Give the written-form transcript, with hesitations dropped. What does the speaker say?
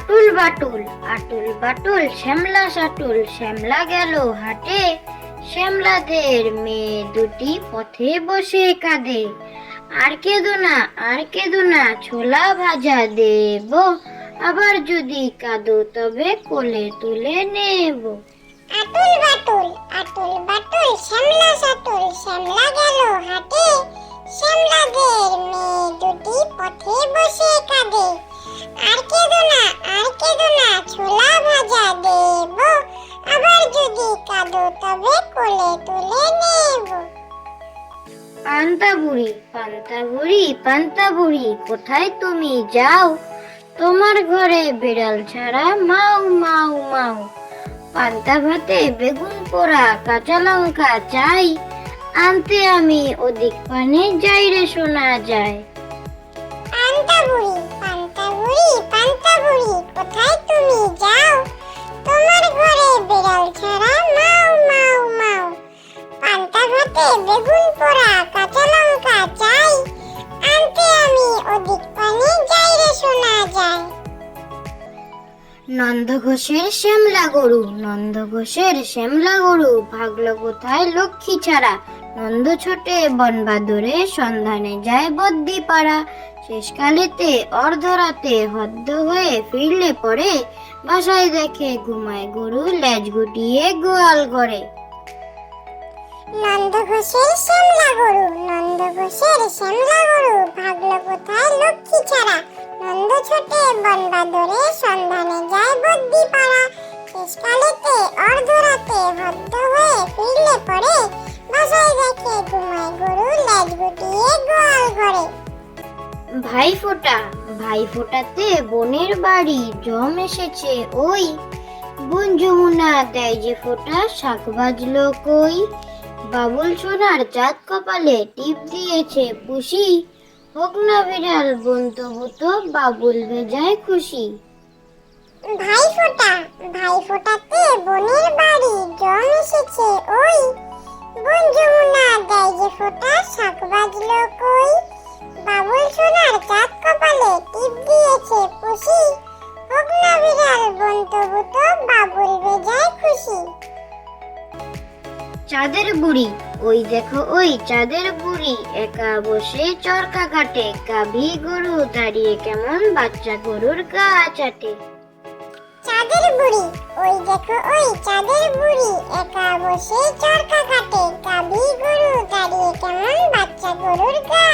আটুল বাটুল আটুল বাটুল শ্যামলা সাটুল শ্যামলা গেল হাটে, শ্যামলাদের মেয়ে দুটি পথে বসে কাঁদে। আর কেঁদো না ছোলা ভাজা দেব, আবার যদি কাঁদো তবে কোলে তুলে নেব। আটুল বাটুল শ্যামলা সাটুল শ্যামলা গেল হাটে, শ্যামলাদের মেয়ে দুটি পথে বসে কাঁদে। আর কেঁদো না ছোলা ভাজা দেব, আবার যদি কাঁদো তবে কোলে তুলে নেব। পান্তা বুড়ি কোথায় তুমি যাও, তোমার ঘরে বিড়াল ছাড়া মাও মাও মাও। পান্তা ভাতে বেগুন পোড়া কাঁচা লঙ্কা চাই, আনতে আমি ওদিক পানে যাই রে শোনা যায়। পান্তা বুড়ি কোথায় তুমি যাও, তোমার ঘরে বিড়াল ছাড়া মাও মাও মাও। পান্তা ভাতে বেগুন পোড়া কাঁচা লঙ্কা চাই, আনতে আমি ওদিক পানে যাই রে শোনা যায়। নন্দ ঘোষের শ্যামলা গরু ভাগলো কোথায় লক্ষ্মী ছাড়া। নন্দ ছোটে বন বাদরে সন্ধানে যায় বদ্যি পাড়া। শেষকালেতে অর্ধরাতে হদ্দ হয়ে ফিরলে পরে, বাসায় দেখে ঘুমায় গরু লেজ গুটিয়ে গোয়াল ঘরে। নন্দ ঘোষের শ্যামলা গরু ভাগলো কোথায় লক্ষ্মী ছাড়া। নন্দ ছোটে বন বাদরে সন্ধানে যায় বদ্যি পাড়া। শেষকালেতে অর্ধরাতে হদ্দ হয়ে ফিরলে পরে, বাসায় দেখে ঘুমায় গরু লেজ গুটিয়ে গোয়াল ঘরে। ভাইফোঁটাতে বোনের বাড়ি জম এসেছে ওই, বোন যমুনা দেয় যে ফোঁটা শাক বাজলো কই। বাবুল সোনার চাঁদ কপালে টিপ দিয়েছে পুষি, হোক না বিড়াল বোন তবু তো বাবুল ভেজায় খুশি। ভাইফোঁটাতে বোনের বাড়ি জম এসেছে ওই, বোন যমুনা দেয় যে ফোঁটা শাক বাজলো কই। বাবুল সোনার চাঁদ কপালে টিপ দিয়েছে পুষি, হোক না বিড়াল বোন তবু তো বাবুল ভেজায় খুশি। চাঁদের বুড়ি ওই দেখো ওই চাঁদের বুড়ি একা বসে চরকা কাটে, গাভী গরু দাঁড়িয়ে কেমন বাচ্চা গরুর গা চাটে। চাঁদের বুড়ি ওই দেখো ওই চাঁদের বুড়ি একা বসে চরকা কাটে, গাভী গরু দাঁড়িয়ে কেমন বাচ্চা গরুর গা